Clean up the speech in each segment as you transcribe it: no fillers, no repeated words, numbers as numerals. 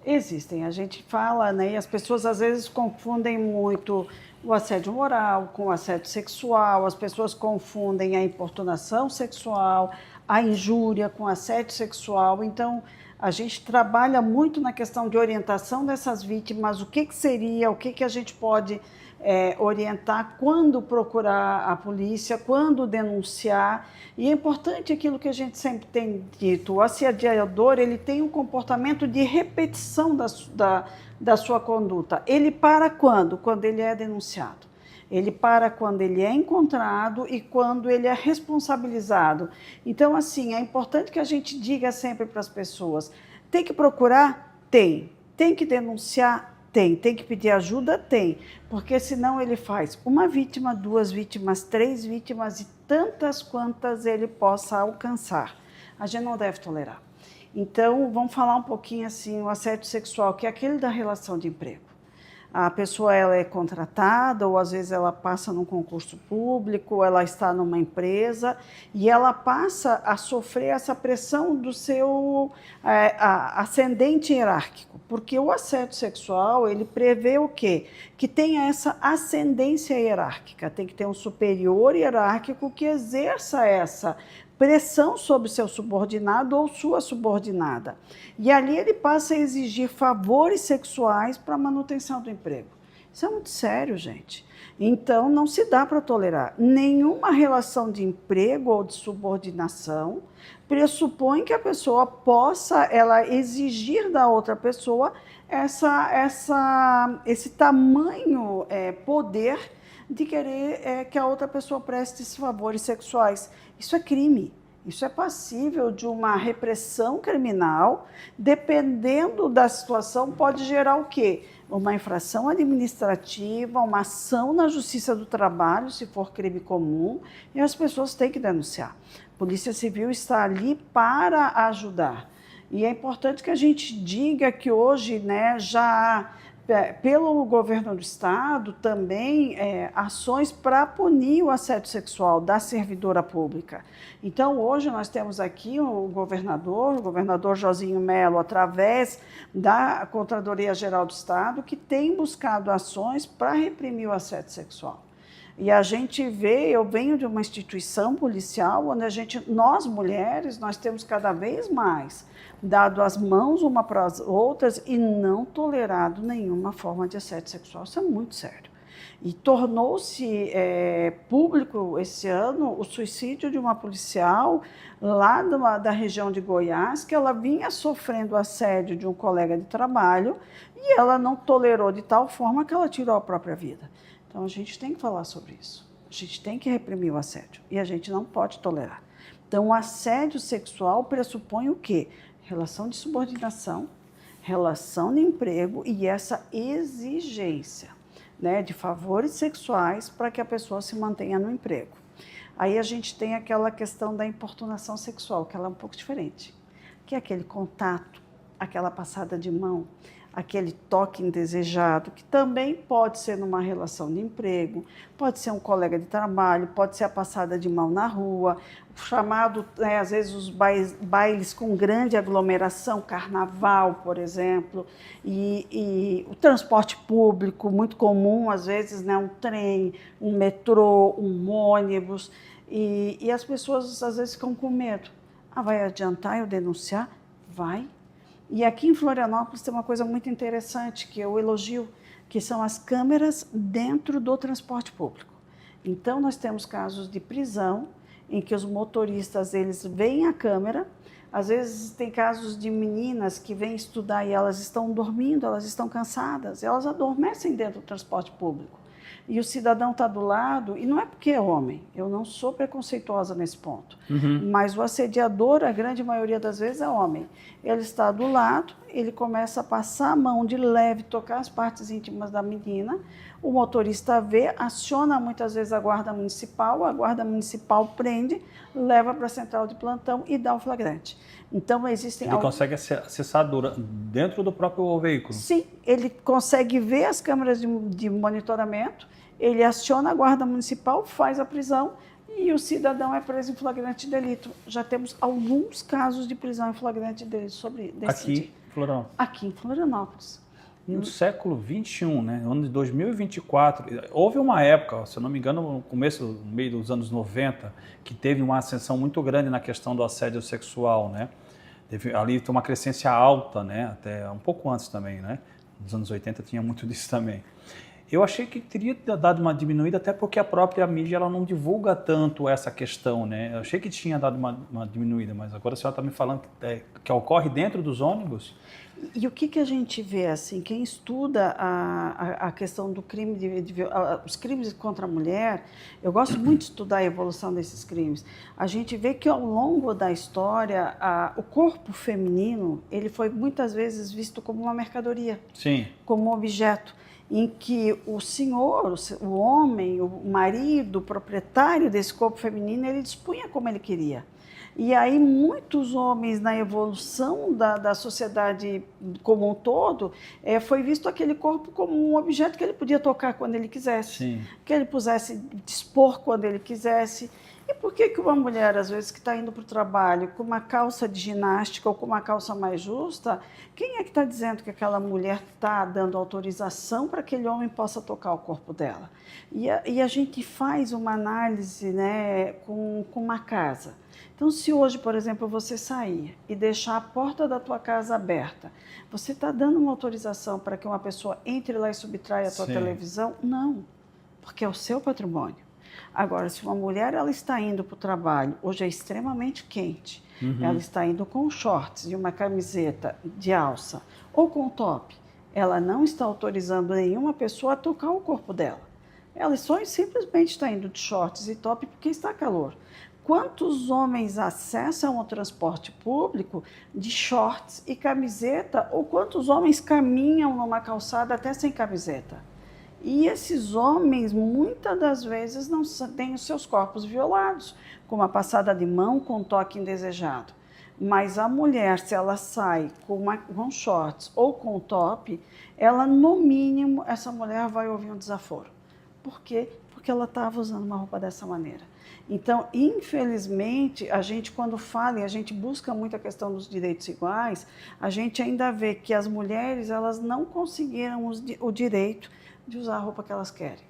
Existem, a gente fala, né, e as pessoas às vezes confundem muito o assédio moral com o assédio sexual, as pessoas confundem a importunação sexual, a injúria com assédio sexual. Então, a gente trabalha muito na questão de orientação dessas vítimas, o que seria, o que a gente pode orientar, quando procurar a polícia, quando denunciar. E é importante aquilo que a gente sempre tem dito, o assediador ele tem um comportamento de repetição da sua conduta. Ele para quando? Quando ele é denunciado. Ele para quando ele é encontrado e quando ele é responsabilizado. Então, assim, é importante que a gente diga sempre para as pessoas, tem que procurar? Tem que denunciar? Tem que pedir ajuda? Tem, porque senão ele faz uma vítima, duas vítimas, três vítimas e tantas quantas ele possa alcançar. A gente não deve tolerar. Então, vamos falar um pouquinho assim, o assédio sexual, que é aquele da relação de emprego. A pessoa ela é contratada ou às vezes ela passa num concurso público, ela está numa empresa e ela passa a sofrer essa pressão do seu ascendente hierárquico, porque o assédio sexual ele prevê o quê? Que tenha essa ascendência hierárquica, tem que ter um superior hierárquico que exerça essa pressão sobre seu subordinado ou sua subordinada. E ali ele passa a exigir favores sexuais para a manutenção do emprego. Isso é muito sério, gente. Então, não se dá para tolerar. Nenhuma relação de emprego ou de subordinação pressupõe que a pessoa possa exigir da outra pessoa esse tamanho poder de querer que a outra pessoa preste esses favores sexuais. Isso é crime, isso é passível de uma repressão criminal, dependendo da situação, pode gerar o quê? Uma infração administrativa, uma ação na Justiça do Trabalho, se for crime comum, e as pessoas têm que denunciar. A Polícia Civil está ali para ajudar. E é importante que a gente diga que hoje, né, já pelo governo do estado também ações para punir o assédio sexual da servidora pública. Então, hoje nós temos aqui o governador Josinho Melo, através da Controladoria Geral do Estado, que tem buscado ações para reprimir o assédio sexual. E a gente vê, eu venho de uma instituição policial onde nós mulheres, nós temos cada vez mais dado as mãos uma para as outras e não tolerado nenhuma forma de assédio sexual. Isso é muito sério. E tornou-se público esse ano o suicídio de uma policial lá da região de Goiás, que ela vinha sofrendo assédio de um colega de trabalho e ela não tolerou de tal forma que ela tirou a própria vida. Então, a gente tem que falar sobre isso. A gente tem que reprimir o assédio e a gente não pode tolerar. Então, o assédio sexual pressupõe o quê? Relação de subordinação, relação de emprego e essa exigência, né, de favores sexuais para que a pessoa se mantenha no emprego. Aí a gente tem aquela questão da importunação sexual, que ela é um pouco diferente, que é aquele contato, aquela passada de mão, aquele toque indesejado, que também pode ser numa relação de emprego, pode ser um colega de trabalho, pode ser a passada de mão na rua, o chamado, às vezes, os bailes com grande aglomeração, carnaval, por exemplo, e o transporte público, muito comum, às vezes, né, um trem, um metrô, um ônibus, e as pessoas, às vezes, ficam com medo. Vai adiantar eu denunciar? Vai. E aqui em Florianópolis tem uma coisa muito interessante que eu elogio, que são as câmeras dentro do transporte público. Então, nós temos casos de prisão em que os motoristas eles veem a câmera. Às vezes tem casos de meninas que vêm estudar e elas estão dormindo, elas estão cansadas, elas adormecem dentro do transporte público. E o cidadão está do lado, e não é porque é homem, eu não sou preconceituosa nesse ponto, mas o assediador, a grande maioria das vezes, é homem. Ele está do lado, ele começa a passar a mão de leve, tocar as partes íntimas da menina, o motorista vê, aciona muitas vezes a guarda municipal prende, leva para a central de plantão e dá o flagrante. Então, existem... Ele consegue acessar dentro do próprio veículo? Sim, ele consegue ver as câmeras de monitoramento, ele aciona a guarda municipal, faz a prisão e o cidadão é preso em flagrante delito. Já temos alguns casos de prisão em flagrante delito sobre desse Aqui, tipo. Florianópolis. aqui em Florianópolis. No século XXI, né? No ano de 2024, houve uma época, se eu não me engano, no meio dos anos 90, que teve uma ascensão muito grande na questão do assédio sexual, né? Ali tem uma crescência alta, né? Até um pouco antes também, né? Nos anos 80 tinha muito disso também. Eu achei que teria dado uma diminuída, até porque a própria mídia ela não divulga tanto essa questão, né? Eu achei que tinha dado uma diminuída, mas agora a senhora está me falando que ocorre dentro dos ônibus? E o que a gente vê, assim, quem estuda a questão do crime, os crimes contra a mulher, eu gosto muito de estudar a evolução desses crimes. A gente vê que ao longo da história, o corpo feminino, ele foi muitas vezes visto como uma mercadoria, Sim. como um objeto, em que o senhor, o homem, o marido, o proprietário desse corpo feminino, ele dispunha como ele queria. E aí muitos homens, na evolução da sociedade como um todo, foi visto aquele corpo como um objeto que ele podia tocar quando ele quisesse, Sim. que ele pudesse dispor quando ele quisesse. E por que uma mulher, às vezes, que está indo para o trabalho com uma calça de ginástica ou com uma calça mais justa, quem é que está dizendo que aquela mulher está dando autorização para que aquele homem possa tocar o corpo dela? E a gente faz uma análise, né, com uma casa. Então, se hoje, por exemplo, você sair e deixar a porta da tua casa aberta, você está dando uma autorização para que uma pessoa entre lá e subtraia a tua televisão? Não, porque é o seu patrimônio. Agora, se uma mulher ela está indo para o trabalho, hoje é extremamente quente, ela está indo com shorts e uma camiseta de alça ou com top, ela não está autorizando nenhuma pessoa a tocar o corpo dela. Ela só simplesmente está indo de shorts e top porque está calor. Quantos homens acessam o transporte público de shorts e camiseta, ou quantos homens caminham numa calçada até sem camiseta? E esses homens, muitas das vezes, não têm os seus corpos violados, com uma passada de mão, com um toque indesejado. Mas a mulher, se ela sai com shorts ou com top, ela, no mínimo, essa mulher vai ouvir um desaforo. Por quê? Porque ela estava usando uma roupa dessa maneira. Então, infelizmente, a gente quando fala e a gente busca muito a questão dos direitos iguais, a gente ainda vê que as mulheres elas não conseguiram o direito de usar a roupa que elas querem.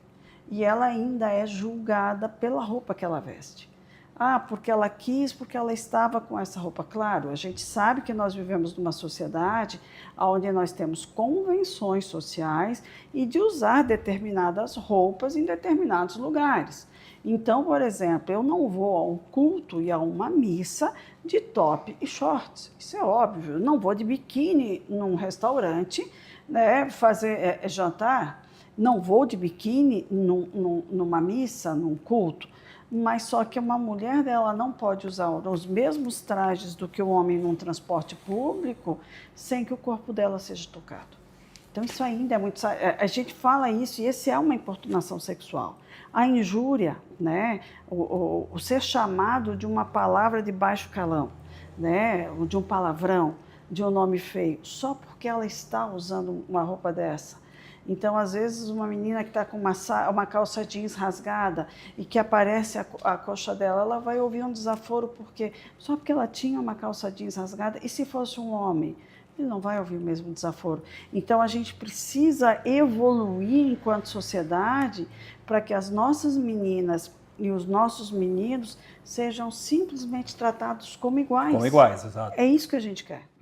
E ela ainda é julgada pela roupa que ela veste. Ah, porque ela quis, porque ela estava com essa roupa. Claro, a gente sabe que nós vivemos numa sociedade onde nós temos convenções sociais e de usar determinadas roupas em determinados lugares. Então, por exemplo, eu não vou a um culto e a uma missa de top e shorts. Isso é óbvio. Eu não vou de biquíni num restaurante, né, fazer jantar. Não vou de biquíni numa missa, num culto. Mas só que uma mulher dela não pode usar os mesmos trajes do que o homem num transporte público sem que o corpo dela seja tocado. Então isso ainda é muito... A gente fala isso e esse é uma importunação sexual. A injúria, né? O ser chamado de uma palavra de baixo calão, né? De um palavrão, de um nome feio, só porque ela está usando uma roupa dessa. Então, às vezes, uma menina que está com uma calça jeans rasgada e que aparece a coxa dela, ela vai ouvir um desaforo só porque ela tinha uma calça jeans rasgada. E se fosse um homem? Ele não vai ouvir o mesmo desaforo. Então, a gente precisa evoluir enquanto sociedade para que as nossas meninas e os nossos meninos sejam simplesmente tratados como iguais. Como iguais, exato. É isso que a gente quer.